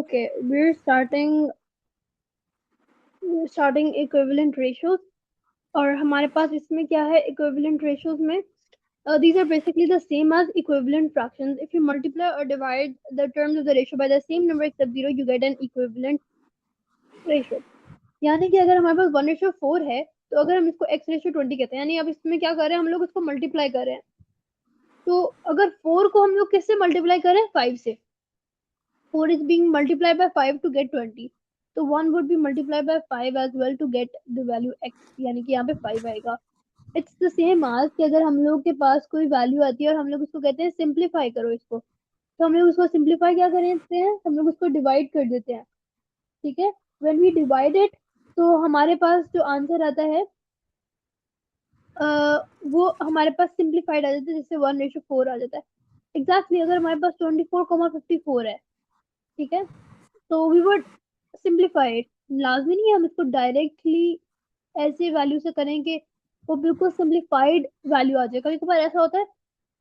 Okay, we're starting equivalent ratios. और हमारे पास इसमें क्या है equivalent ratios में these are basically the same as equivalent fractions. If you multiply or divide the terms of the ratio by the same number except 0, you get an equivalent ratio. यानी कि अगर हमारे पास 1:4 है तो अगर हम इसको x/20 कहते हैं, यानी अब इसमें क्या कर रहे हैं हम लोग इसको मल्टीप्लाई कर रहे हैं। तो अगर 4 को हम लोग किससे मल्टीप्लाई करें? 5 से। 4 is being multiplied by 5 to get 20. तो 1 would be multiplied by 5 as well to get the value x, यानी कि यहाँ पे 5 आएगा। इट्स द सेम आज कि अगर हम लोग के पास कोई वैल्यू आती है और हम लोग उसको कहते हैं सिंप्लीफाई करो इसको, तो हम लोग उसको सिंप्लीफाई क्या करते हैं? हम लोग उसको डिवाइड कर देते हैं। ठीक है, व्हेन वी डिवाइड इट तो हमारे पास जो आंसर आता है वो हमारे पास सिंप्लीफाइड आ जाता है, जिससे 1:4 आ जाता है। एग्जैक्टली अगर हमारे पास 24,54 है, ठीक है, तो वी वुड सिंप्लीफाई इट। लाजमी नहीं है हम इसको डायरेक्टली ऐसे वैल्यू से करें कि वो बिल्कुल सिंप्लीफाइड वैल्यू आ जाए। कभी कभार ऐसा होता है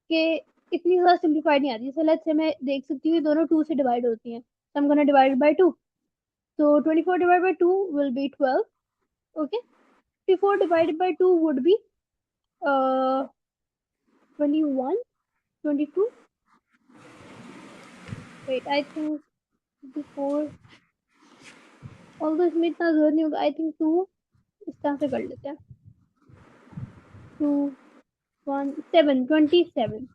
कि इतनी ज्यादा सिंप्लीफाइड नहीं आती। जैसे लेट्स से मैं देख सकती हूँ दोनों 2 से डिवाइड होती हैं, तो I'm gonna divide by 2. So 24 divided by 2 will be 12. Okay, 54 divided by 2 would be 21, 22. Wait, I think 54, although इसमें इतना जरूरत नहीं होगा। आई थिंक 2 इस तरह से कर लेते हैं। 2 1 7 27।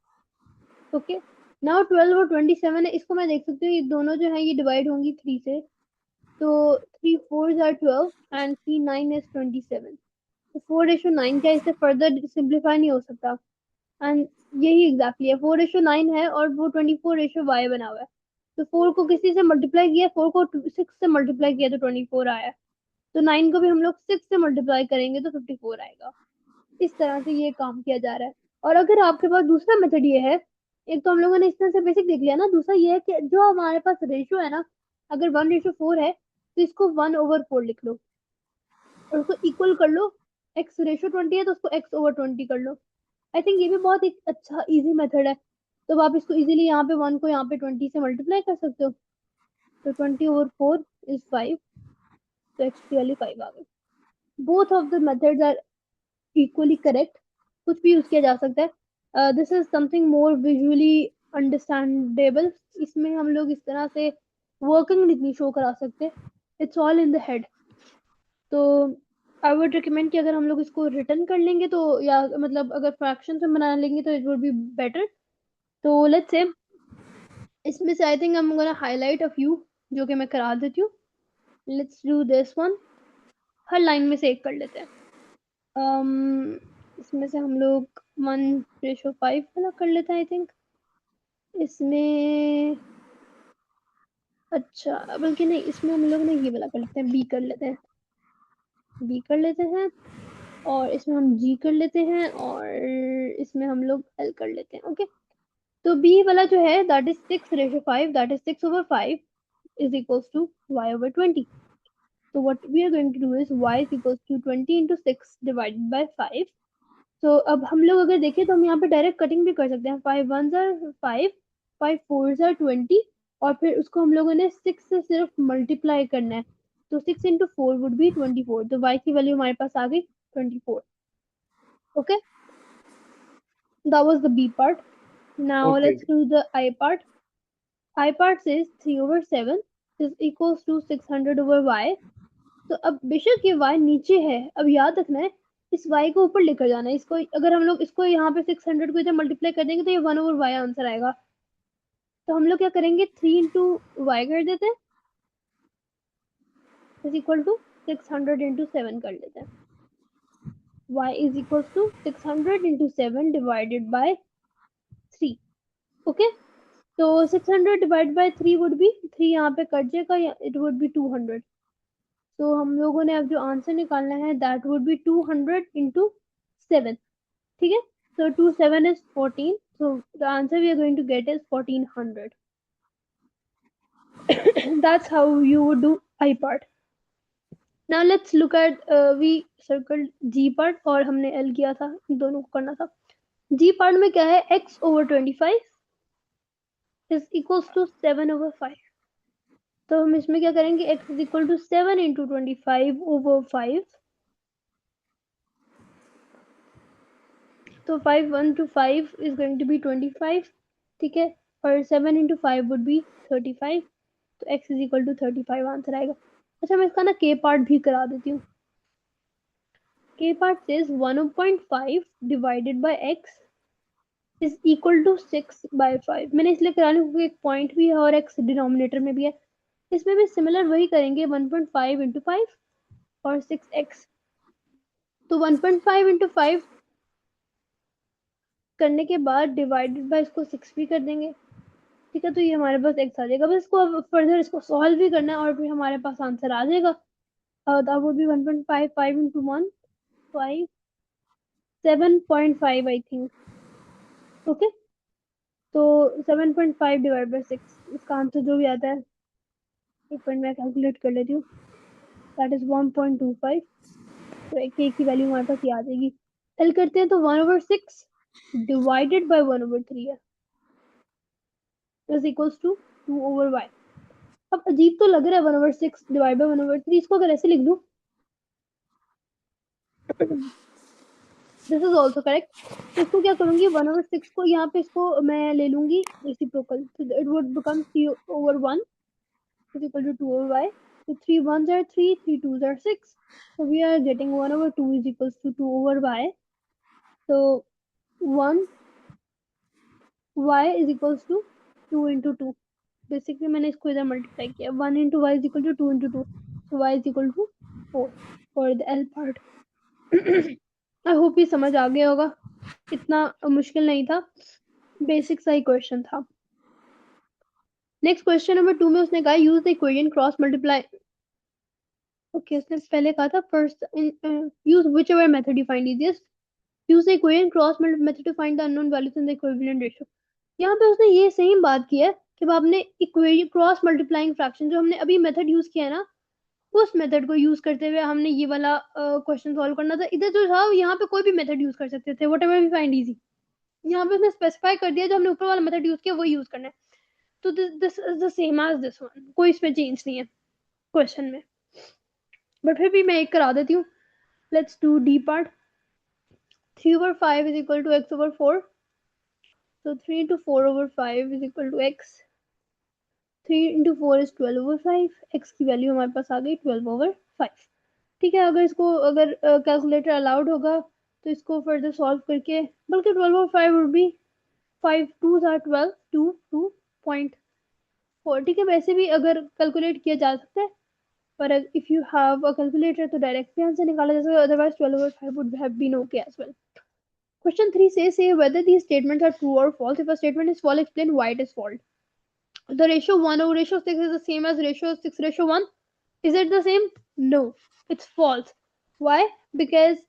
ओके, नाउ 12 और 27 है, इसको मैं देख सकती हूँ ये दोनों जो है ये डिवाइड होंगी 3 से। तो 3 4s are 12 and 3 9 is 27. तो 4:9 क्या इससे फर्दर सिंप्लीफाई नहीं हो सकता। एंड यही एग्जैक्टली है 4:9 है और वो 24:y बना हुआ है। तो 4 को किसी से मल्टीप्लाई किया, 4 को 6 से मल्टीप्लाई किया तो 24 आया। तो 9 को भी हम लोग 6 से मल्टीप्लाई करेंगे तो 54 आएगा। इस तरह से ये काम किया जा रहा है। और अगर आपके पास दूसरा मेथड ये है, एक तो हम लोगों ने इस तरह से बेसिक देख लिया ना, दूसरा ये है कि जो हमारे पास रेशियो है ना, अगर 1:4 है तो इसको 1/4 लिख लो और उसको इक्वल कर लो। x/20 है तो उसको x/20 कर लो। आई थिंक ये भी बहुत एक अच्छा इजी मेथड है। तो आप इसको इजीली यहाँ पे 1 को यहाँ पे 20 से मल्टीप्लाई कर सकते हो। तो 20/4 इज 5, तो x की वैल्यू 5 आ गई। Both of the methods are equally correct, कुछ भी यूज किया जा सकता है। This is something more visually understandable. इसमें हम लोग इस तरह से वर्किंग नहीं शो करा सकते, it's all in the head. तो आई वुड रिकमेंड कि अगर हम लोग इसको रिटर्न कर लेंगे तो, या मतलब अगर फ्रैक्शन में बना लेंगे तो इट वुड बी बेटर। तो लेट्स से इसमें से I think I am gonna highlight a few जो कि मैं करा देती हूँ। Let's do this one, her line में से एक कर लेते हैं। इसमें से हम लोग 1:5 वाला कर लेते हैं आई थिंक। इसमें अच्छा, बल्कि नहीं, इसमें हम लोग ने ये वाला कर लेते हैं, बी कर लेते हैं, बी कर लेते हैं। और इसमें हम जी कर लेते हैं और इसमें हम लोग एल कर लेते हैं। ओके, तो बी वाला जो है that is 6:5, that is 6/5 is equals to y/20. So what we are going to do is y is equals to 20 into 6 divided by 5. तो अब हम लोग अगर देखें तो हम यहाँ पे डायरेक्ट कटिंग भी कर सकते हैं। 5 1s are 5, 5 4s are 20, और फिर उसको हम लोगों ने 6 से सिर्फ मल्टीप्लाई करना है। तो 6 into 4 would be 24। तो y की वैल्यू हमारे पास आ गई 24। Okay, that was the b part. Now Okay. let's do the I part. I part says 3/7 is equals to 600/y. तो अब बेशक ये y नीचे है, अब याद रखना है इस y को ऊपर लेकर जाना है। इसको अगर हम लोग इसको यहाँ पे 600 को इधर मल्टीप्लाई कर देंगे तो ये 1/y आंसर आएगा। तो हम लोग क्या करेंगे, 3 into y कर देते हैं इज इक्वल टू 600 into 7 कर लेते हैं। y is equals to 600 into 7 divided by 3। Okay, तो 600 डिवाइड बाय 3 वुड बी, 3 यहाँ पे कट जाएगा, इट वुड बी 200। तो हम लोगों ने अब जो आंसर निकालना है दैट वुड बी 200 into 7। ठीक है, so 2 7 is 14, so the answer we are going to get is 1400. That's how you would do I part. Now let's look at we circled G part और हमने L किया था, दोनों को करना था। G part में क्या है, x/25 is equals to 7/5। तो हम इसमें क्या करेंगे, x is equal to 7 into 25 over 5. तो 5 1 to 5 is going to be 25. ठीक है, और 7 into 5 would be 35. तो x is equal to 35 answer आएगा. अच्छा, मैं इसका ना k पार्ट भी करा देती हूँ. k part says 1.5 divided by x is equal to 6 by 5. मैंने इसलिए करा लिया क्योंकि एक पॉइंट भी है और x डिनोमिनेटर में भी है. इसमें भी सिमिलर वही करेंगे, 1.5 into 5 और 6x. तो 1.5 into 5 करने के बाद डिवाइडेड बाय इसको 6 भी कर देंगे. ठीक है, तो ये हमारे पास x आ जाएगा. बस इसको अब फर्दर इसको सॉल्व भी करना है और फिर हमारे पास आंसर आ जाएगा. That would B 1.5 5 into 1 5 7.5 I think. Okay, तो 7.5 डिवाइड बाय 6, इसका आंसर जो भी आता है, एक मिनट में कैलकुलेट कर लेती हूँ. That is 1.25. तो एक की वैल्यू हमारे पास ये आ जाएगी. एल करते हैं तो 1/6 डिवाइडेड बाय 1/3 है, इज इक्वल्स टू 2/y. अब अजीब तो लग रहा है 1/6 डिवाइड बाय 1/3. इसको अगर ऐसे लिख दूं, दिस इज ऑल्सो करेक्ट. तो इसको क्या करूंगी, 1/6 को यहाँ पे इसको मैं ले लूंगी रेसिप्रोकल. तो it would become 3/1 is equal to 2/y. So 3 1s are 3, 3 2s are 6. So we are getting 1/2 is equals to 2/y. So 1 y is equals to 2 into 2. Basically मैंने इसको इधर मल्टीप्लाई किया. 1 into y is equal to 2 into 2. So y is equal to 4 for the L part. I hope ये समझ आ गया होगा, इतना मुश्किल नहीं था, बेसिक सा ही क्वेश्चन था. नेक्स्ट क्वेश्चन नंबर 2 में उसने कहा use the equation cross multiply. Okay, उसने पहले कहा था first use whichever method you find easiest. Use the equation cross method to find the unknown values in the equivalent ratio. यहाँ पे उसने ये सेम बात की है कि आपने इक्वेशन क्रॉस मल्टीप्लाइंग फ्रैक्शन जो हमने अभी मेथड यूज किया है ना, उस मेथड को यूज करते हुए हमने ये वाला क्वेश्चन सॉल्व करना था. इधर जो था यहाँ पे कोई भी मेथड यूज कर सकते थे, व्हाटएवर वी फाइंड इजी. यहाँ पे उसने स्पेसिफाई कर दिया जो हमने ऊपर वाला मेथड यूज किया वही यूज करना है. तो this is the same as this one, कोई इसमें चेंज नहीं है क्वेश्चन में. बट फिर भी मैं एक करा देती हूँ. Let's do D part. 3/5 is equal to x/4. So 3 into 4/5 is equal to x. 3 into 4 is 12/5. x की वैल्यू हमारे पास आ गई 12/5. ठीक है, अगर इसको अगर कैलकुलेटर अलाउड होगा तो इसको फर्दर सॉल्व करके, बल्कि 12/5 वुड बी 5 2s are 12 2 2.4. ठीक है, वैसे भी अगर कैलकुलेट किया जा सकता है, पर if you have a calculator तो डायरेक्ट भी आंसर निकाला जा सकता है. Otherwise 12/5 would have been okay as well. Question 3 says, say whether these statements are true or false. If a statement is false, explain why it is false. The ratio 1/ratio 6 is the same as ratio 6/1. Is it the same? No, it's false. Why? Because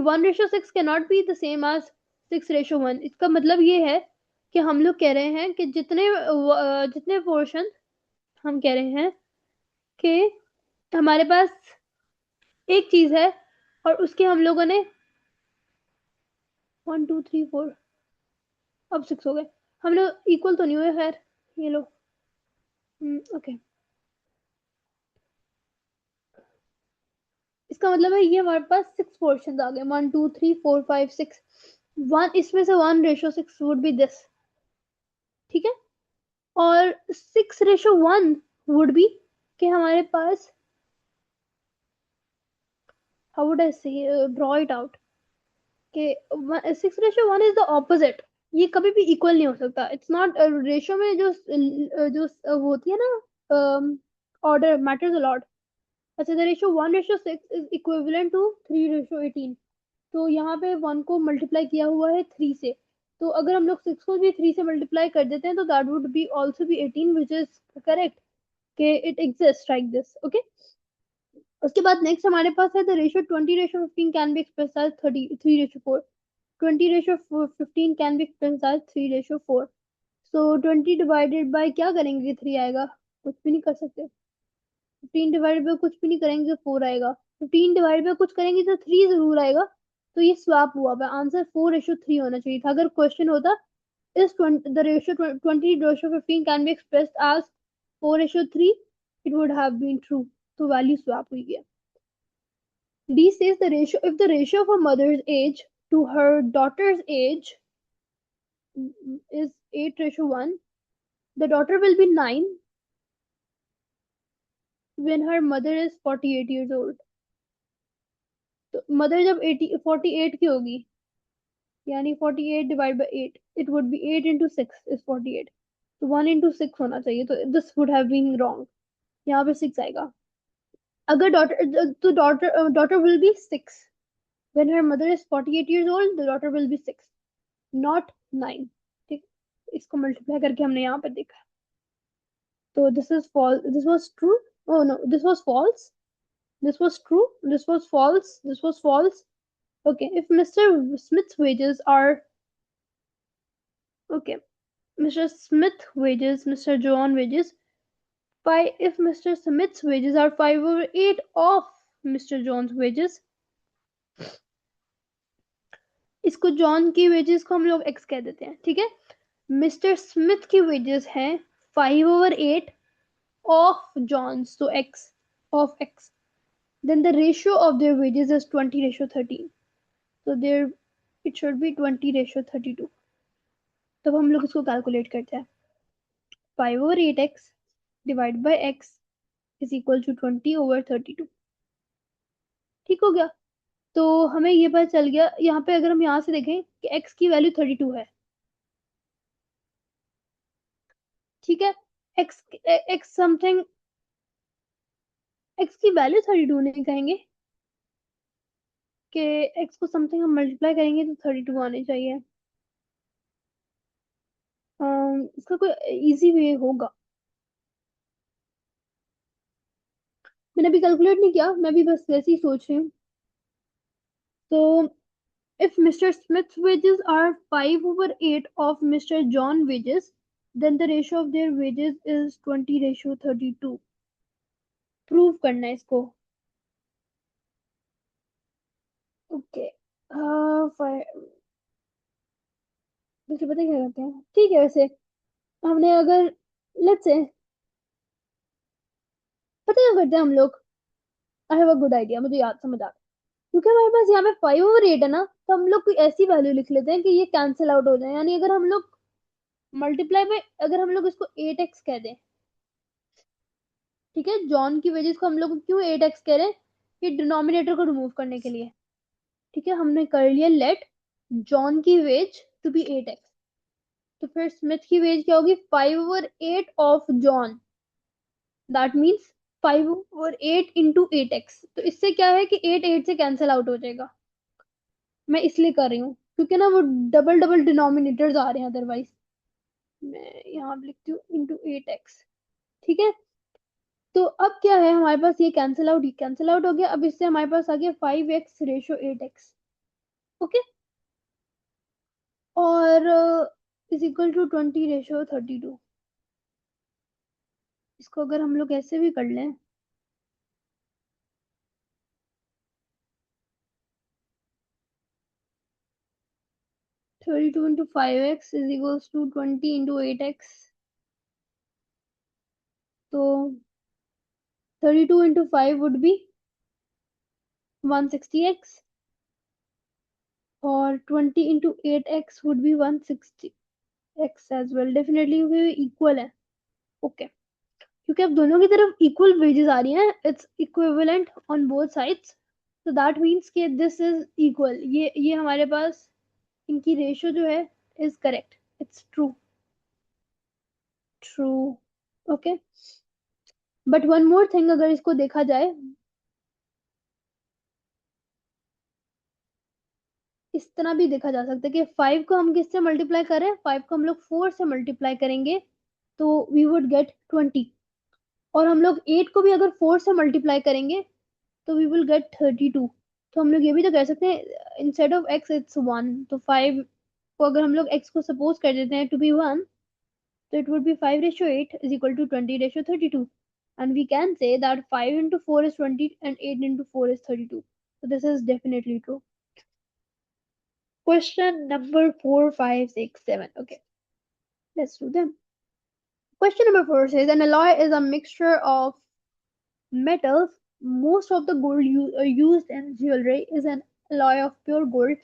1/6 cannot be the same as 6/1. इसका मतलब ये है कि हम लोग कह रहे हैं कि जितने पोर्शन हम कह रहे हैं कि हमारे पास एक चीज है और उसके हम लोगों ने 1 2 3 4 अब 6 हो गए. हम लोग इक्वल तो नहीं हुए, खैर ये लो. ओके, इसका मतलब है ये हमारे पास 6 पोर्शन आ गए. 1 2 3 4 5 6. 1 इसमें से 1/6 वुड बी दिस. ठीक है, और 6/1 वुड बी कि हमारे पास, हाउ वुड आई से ड्रॉ इट आउट, कि 6/1 इज द ऑपोजिट. ये कभी भी इक्वल नहीं हो सकता. इट्स नॉट रेशियो में जो होती है ना, ऑर्डर मैटर्स अ लॉट. अच्छा, the ratio 1/6 is equivalent to 3/18. तो यहाँ पे 1 को मल्टीप्लाई किया हुआ है 3 से. तो अगर हम लोग 6 को भी 3 से मल्टीप्लाई कर देते हैं तो that would be also be 18, which is correct कि it exist like this. Okay, उसके बाद नेक्स्ट हमारे पास है the ratio 20/15 can be expressed as 3/4. 20/15 can be expressed as 3/4. So 20 divided by क्या करेंगे, 3 आएगा, कुछ भी नहीं कर सकते. 15 डिवाइडेड बाय कुछ भी नहीं करेंगे तो 4 आएगा. 15 डिवाइड बाय कुछ करेंगे तो 3 जरूर आएगा. तो ये स्वैप हुआ है. आंसर 4/3 होना चाहिए था. अगर क्वेश्चन होता is the ratio 20/15 can be expressed as 4/3, it would have been true. तो value swap हुई है. D says the ratio, if the ratio of a mother's age to her daughter's age is 8:1, the daughter will be 9 when her mother is 48 years old. तो mother जब 48 की होगी, यानी 48 divided by 8, it would be 8 into 6 is 48. तो 1 into 6 होना चाहिए, तो this would have been wrong. यहाँ पे 6 आएगा. अगर daughter will be 6 when her mother is 48 years old, the daughter will be 6, not 9. ठीक, इसको मल्टीप्लाई करके हमने यहाँ पे देखा. तो this is false, this was true. Oh no, this was false, this was true, this was false, this was false. Okay, if Mr. Smith's wages are, okay, Mr. Smith wages, Mr. John wages, if Mr. Smith's wages are 5/8 of Mr. John's wages, इसको John की wages को हम लोग x कह देते हैं. ठीक है, मिस्टर स्मिथ की वेजेस हैं 5/8 ऑफ जॉन्स, तो x of x. Then the ratio of their wages is 20:13. So there it should be 20:32. तब हम लोग इसको कैलकुलेट करते हैं. 5/8x divided by x is equal to 20/32. ठीक हो गया. तो हमें ये पता चल गया. यहाँ पे अगर हम यहाँ से देखें कि x की वैल्यू 32 है. ठीक है, x समथिंग, x की वैल्यू 32 नहीं कहेंगे कि x को समथिंग हम मल्टीप्लाई करेंगे तो 32 आने चाहिए. इसका कोई इजी वे होगा. मैंने अभी कैलकुलेट नहीं किया, मैं भी बस वैसे ही सोच रही हूँ. तो if Mr. Smith's wages are 5/8 of Mr. John wages, then the ratio of their wages is 20:32. Prove करना है इसको. ओके, वैसे पता क्या करते हैं. ठीक है, वैसे हमने अगर लेट्स से पता क्या करते हैं हम लोग. I have a good idea, मुझे याद समझ आ. क्योंकि हमारे पास यहाँ पे 5/8 है ना, तो हम लोग कोई ऐसी वैल्यू लिख लेते हैं कि ये कैंसिल आउट हो जाए. यानी अगर हम लोग मल्टीप्लाई में, अगर हम लोग इसको 8x कह दें. ठीक है, जॉन की वजह को हम लोग क्यों 8x कह रहे हैं, ये डिनोमिनेटर को रिमूव करने के लिए. ठीक है, हमने कर लिया लेट जॉन की वेज टू बी 8x. तो फिर स्मिथ की वेज क्या होगी, 5/8 of John. That means 5/8 into 8x. तो इससे क्या है कि 8 से कैंसिल आउट हो जाएगा. मैं इसलिए कर रही हूँ क्योंकि ना वो डबल डबल डिनोमिनेटर्स आ रहे हैं अदरवाइज. मैं यहाँ लिखती हूँ इंटू 8x. ठीक है, तो अब क्या है हमारे पास, ये कैंसिल आउट हो गया. अब इससे हमारे पास आ गया 5x/8x. ओके, और इज इक्वल टू 20:32. इसको अगर हम लोग ऐसे भी कर लें, (32 into 5x is equals to 20 into 8x. तो 32 into 5 would be 160x, और 20 into 8x would be 160x as well. Definitely equal है. ओके, क्योंकि अब दोनों की तरफ इक्वल वेजेस आ रही हैं, its equivalent on both sides. तो दैट मीन्स कि दिस इज इक्वल. ये हमारे पास इनकी रेशियो जो है is correct. It's true. True. Okay, but one more thing, अगर इसको देखा जाए इस तरह भी देखा जा सकता है कि 5 को हम किससे मल्टीप्लाई करें, 5 को हम लोग 4 से मल्टीप्लाई करेंगे तो वी वुड गेट 20. और हम लोग 8 को भी अगर 4 से मल्टीप्लाई करेंगे तो वी विल गेट 32. तो हम लोग ये भी तो कह सकते हैं इंस्टेड ऑफ x इट्स 1. तो 5 को अगर हम लोग x को सपोज कर देते हैं टू बी 1, तो it would be 5/8 is equal to 20/32. And we can say that 5 into 4 is 20 and 8 into 4 is 32. So this is definitely true. Question number 4, 5, 6, 7. Okay, let's do them. Question number 4 says an alloy is a mixture of metals, most of the gold used in jewelry is an alloy of pure gold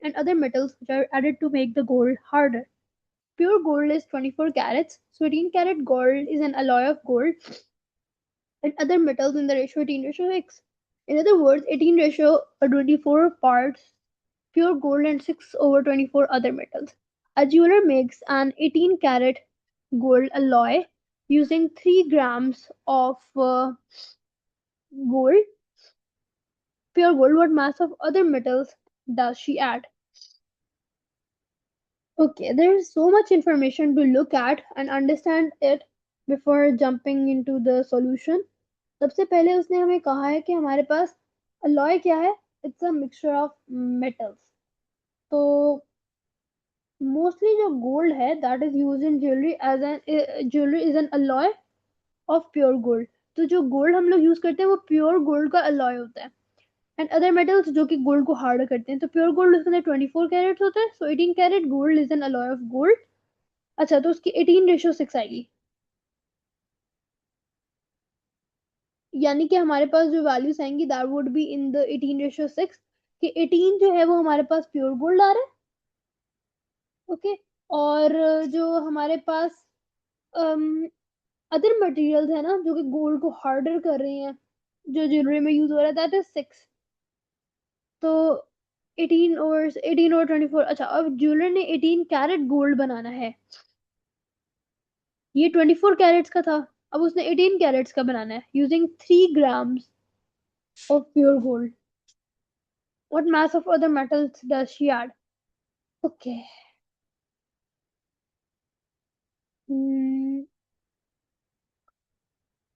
and other metals which are added to make the gold harder. Pure gold is 24 carats, so 18 carat gold is an alloy of gold and other metals in the ratio 18:6. In other words, 18 ratio 24 parts pure gold and 6 over 24 other metals. A jeweler makes an 18 carat gold alloy using 3 grams of gold, pure gold. What mass of other metals does she add? Okay, there is so much information to look at and understand it before jumping into the solution. सबसे पहले उसने हमें कहा है कि हमारे पास alloy क्या है? It's a mixture of metals. तो मोस्टली जो गोल्ड है that is use in jewellery as an jewellery is an alloy of pure gold. तो जो गोल्ड हम लोग यूज करते हैं वो प्योर गोल्ड का अलॉय होता है एंड अदर मेटल्स जो कि गोल्ड को हार्ड करते हैं. तो प्योर गोल्ड उसके अंदर 24 कैरेट होता है, so 18 carat gold is an alloy of gold. अच्छा, तो उसकी 18:6 आएगी, यानी कि हमारे पास जो वैल्यूज आएंगी that would be in the 18:6 कि 18 जो है वो हमारे पास प्योर गोल्ड आ रहा है. ओके और जो हमारे पास अदर मटेरियल्स है ना जो कि गोल्ड को हार्डर कर रही हैं जो ज्वेलरी में यूज हो रहा है दैट इज 6. तो 18 और 24. अच्छा, अब ज्वेलर ने 18 कैरेट गोल्ड बनाना है. ये 24 कैरेट्स का था, अब उसने 18 कैरेट्स का बनाना है using 3 grams of pure gold. What mass of other metals does she add? Okay,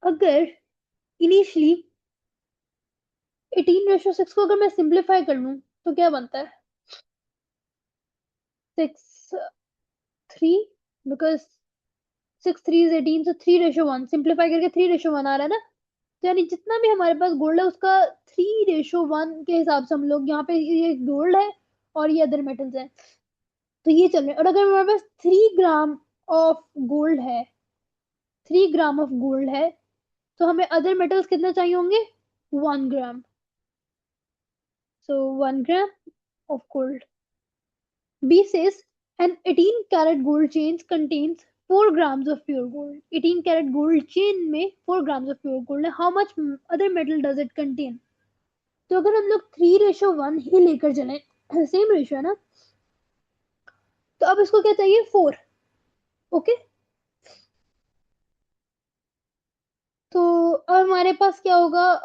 अगर इनिशियली 18:6 को अगर मैं सिंप्लीफाई कर लूं तो क्या बनता है? 6 3 बिकॉज 6 3 is 18, so 3:1 सिंप्लीफाई करके 3:1 आ रहा है ना. तो यानी जितना भी हमारे पास गोल्ड है उसका 3:1 के हिसाब से हम लोग यहाँ पे ये गोल्ड है और ये अदर मेटल्स है तो ये चल रहे हैं. और अगर हमारे पास 3 ग्राम ऑफ गोल्ड है, 3 ग्राम ऑफ गोल्ड है, तो हमें अदर मेटल्स कितना चाहिए होंगे? 1 ग्राम. सो 1 gram of gold. B says an 18 carat gold chain contains 4 grams of pure gold. 18 carat gold chain में 4 grams of pure gold है. How much other metal does it contain? तो अगर हम लोग 3:1 ही लेकर चले, सेम रेशियो है ना, तो अब इसको क्या चाहिए? 4. ओके, तो अब हमारे पास क्या होगा?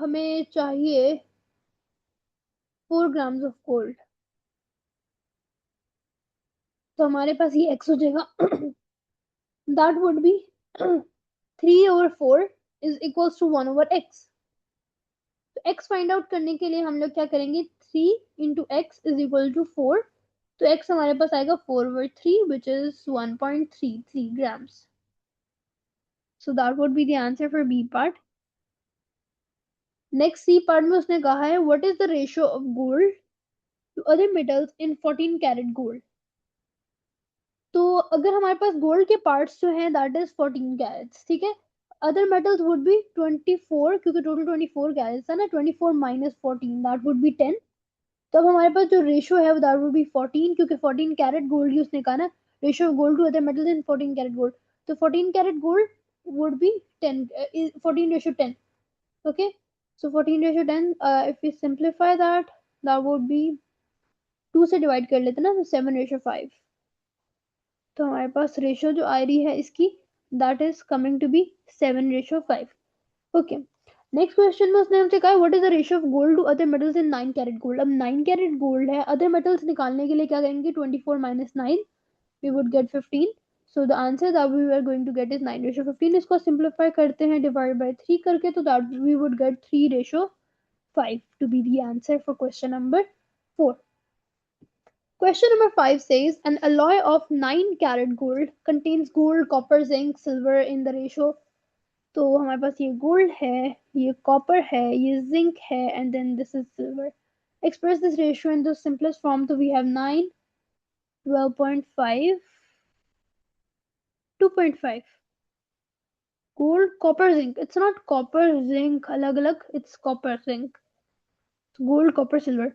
हमें चाहिए 4 grams ऑफ गोल्ड. तो हमारे पास ये x हो जाएगा. That would be 3/4 is equals to 1/x. तो x फाइंड आउट करने के लिए हम लोग क्या करेंगे? 3 into x is equal to 4. तो x हमारे पास आएगा 4/3 which is 1.33 grams. So that would be the answer for B part. Next C part में उसने कहा है what is the ratio of gold to other metals in 14 karat gold. तो अगर हमारे पास गोल्ड के पार्ट्स जो हैं दैट इज 14 कैरेट्स, ठीक है. अदर मेटल्स वुड बी 24 क्योंकि टोटल 24 कैरेट्स है ना. 24 minus 14 दैट वुड बी 10. तो अब हमारे पास जो रेशियो है दैट वुड बी 14 क्योंकि 14 कैरेट गोल्ड ही उसने कहा ना. Ratio of gold to other metals in 14 carat gold. तो 14 carat gold would be 10, 14:10. Okay, so 14:10 if we simplify that would be 2 से डिवाइड कर लेते ना, तो 7:5. तो हमारे पास रेशियो जो आ रही है इसकी that is coming to be 7:5. Okay, next question में उसने हमसे कहा what is the ratio of gold to other metals in 9 carat gold. अब 9 कैरेट गोल्ड है, अदर मेटल्स निकालने के लिए क्या करेंगे? 24 minus 9 we would get 15. So the answer that we are going to get is 9:15. इसको सिंप्लीफाई करते हैं डिवाइड बाय 3 करके, तो that we would get 3:5 to be the answer for question number 4. Question number 5 says an alloy of 9 carat gold contains gold, copper, zinc, silver in the ratio. तो हमारे पास ये gold है, ये copper है, ये zinc है, and then this is silver. Express this ratio in the simplest form. So we have 9, 12.5, 2.5. gold, copper, zinc. It's not copper, zinc, अलग अलग. It's copper, zinc. Gold, copper, silver.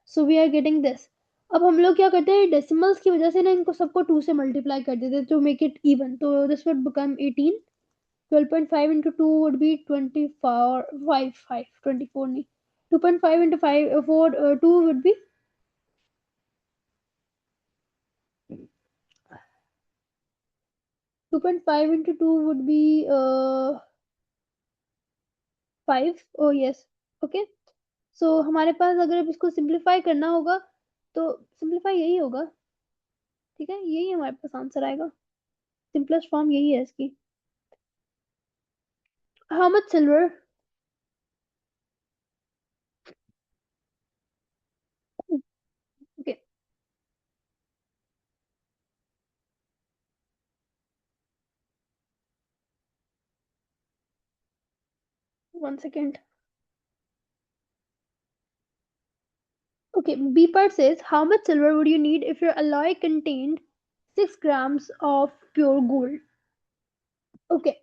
So we are getting this. अब हम लोग क्या करते हैं decimals की वजह से ना इनको सबको 2 से मल्टीप्लाई कर देते हैं to make it even. तो this would become 18. 12.5 into 2 would be 24. 24 नहीं. 2.5 into 5 4 2 would be 2.5 into 2 would be 5. Oh yes. Okay. So हमारे पास अगर अब इसको सिंप्लीफाई करना होगा तो सिंप्लीफाई यही होगा. ठीक है, यही हमारे पास आंसर आएगा. सिंपलेस्ट फॉर्म यही है इसकी. How much silver? Okay, 1 second. Okay, B part says how much silver would you need if your alloy contained 6 grams of pure gold? Okay,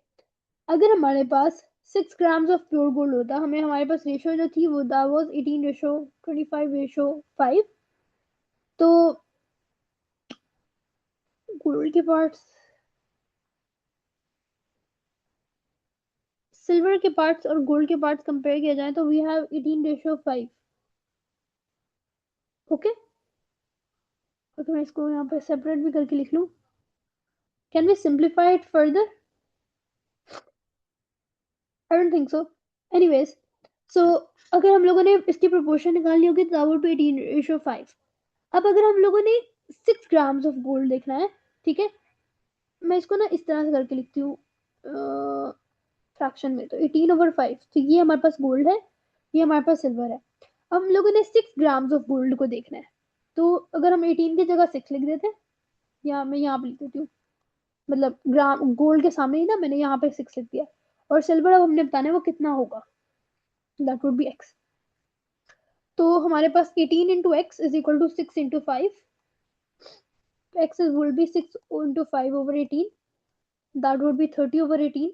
अगर हमारे पास 6 grams of pure gold होता, हमें हमारे पास ratio जो थी वो that was 18:25:5. तो gold के पार्ट्स, सिल्वर के पार्ट्स और गोल्ड के पार्ट्स कंपेयर किया जाए तो वी हैव 18:5. ओके, तो मैं इसको यहाँ पे सेपरेट भी करके लिख लूँ. Can we simplify it further? I don't think so. Anyways, so अगर हम लोगों ने इसकी प्रोपोर्शन निकालनी होगी तो दैट वुड बी 18:5. अब अगर हम लोगों ने 6 ग्राम्स ऑफ गोल्ड देखना है, ठीक है, मैं इसको ना इस तरह से करके लिखती हूँ फ्रैक्शन में. तो 18/5. तो ये हमारे पास गोल्ड है, ये हमारे पास सिल्वर है. अब हम लोगों ने 6 ग्राम्स ऑफ गोल्ड को देखना है. तो अगर हम 18 की जगह 6 लिख देते हैं, या मैं यहाँ पे लिख देती हूँ, मतलब ग्राम गोल्ड के सामने ही ना मैंने यहाँ पे 6 लिख दिया. और सिल्वर अब हमने बताना है वो कितना होगा. That would B x. तो हमारे पास 18 into x is equal to 6 into 5. x is will be 6 into 5 over 18. That would be 30 over 18.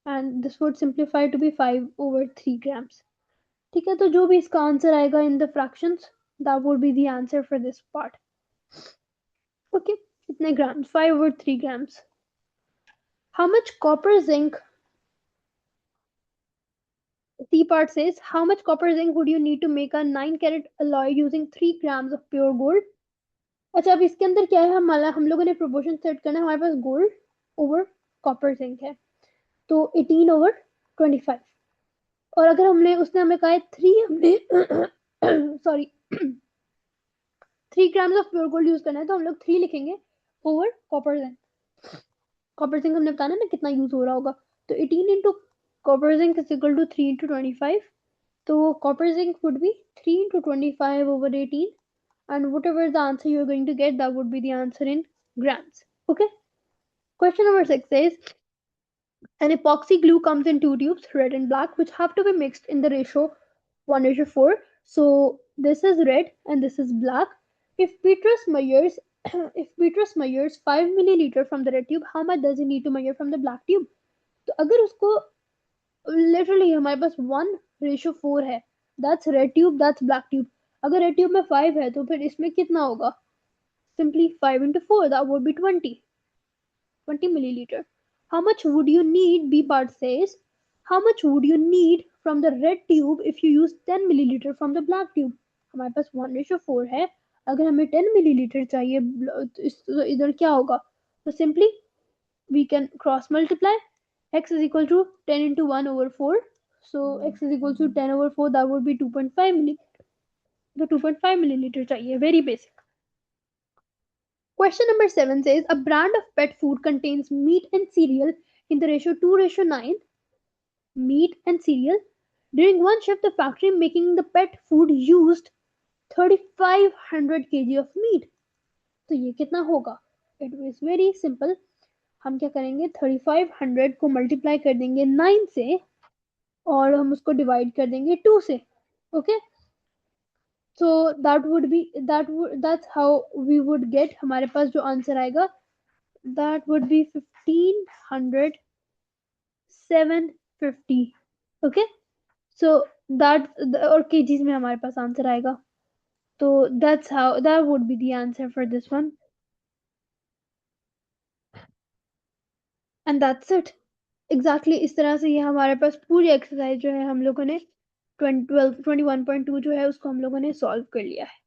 And this would simplify to be 5 over 3 grams. ठीक है, तो जो भी इसका आंसर आएगा in the fractions, that would be the answer for this part. Okay, कितने grams? 5 over 3 grams. How much copper, zinc? C part says how much copper, zinc would you need to make a 9 carat alloy using 3 grams of pure gold? अच्छा, अब इसके अंदर क्या है, हम लोगों ने प्रोपोर्शन सेट करना है. हमारे पास गोल्ड ओवर कॉपर जिंक है, तो 18/25. और अगर हमने उसने हमें कहा है 3, हमने sorry 3 grams of pure gold use करना है, तो हम लोग 3 लिखेंगे over copper zinc. Copper zinc हमने बताना ना कितना यूज हो रहा होगा. तो 18 into copper zinc is equal to 3 into 25. तो copper zinc would be 3 into 25 over 18, and whatever the answer you're going to get, that would be the answer in grams. Okay. Question number 6 says an epoxy glue comes in 2 tubes, red and black, which have to be mixed in the ratio 1:4. So this is red and this is black. If Petrus measures if Petrus measures 5 milliliter from the red tube, how much does he need to measure from the black tube? तो अगर उसको literally हमारे पास 1:4 है, that's red tube, that's black tube. अगर red tube में 5 है तो फिर इसमें कितना होगा? Simply 5 into 4, that would be 20 milliliter. How much would you need? B part says how much would you need from the red tube if you use 10 milliliter from the black tube? हमारे पास 1:4 है, अगर हमें 10 milliliter चाहिए तो इधर क्या होगा? तो simply we can cross multiply. X is equal to 10 into 1/4. So x is equal to 10/4, that would be 2.5 milliliter. तो 2.5 milliliter चाहिए. Very basic. Question number 7 says a brand of pet food contains meat and cereal in the ratio 2:9. Meat and cereal. During one shift, the factory making the pet food used 3500 kg of meat. तो ये कितना होगा? It is very simple. हम क्या करेंगे, 3500 को multiply कर देंगे 9 से और हम उसको डिवाइड कर देंगे 2 से. Okay, so that's how we would get, हमारे पास जो आंसर आएगा that would be 1500 750. Okay, so that और केजीज में हमारे पास आंसर आएगा. तो that's how that would B the answer for this one. And that's it. Exactly इस तरह से ये हमारे पास पूरी एक्सरसाइज जो है हम लोगों ने 12 21.2 जो है उसको हम लोगों ने सॉल्व कर लिया है.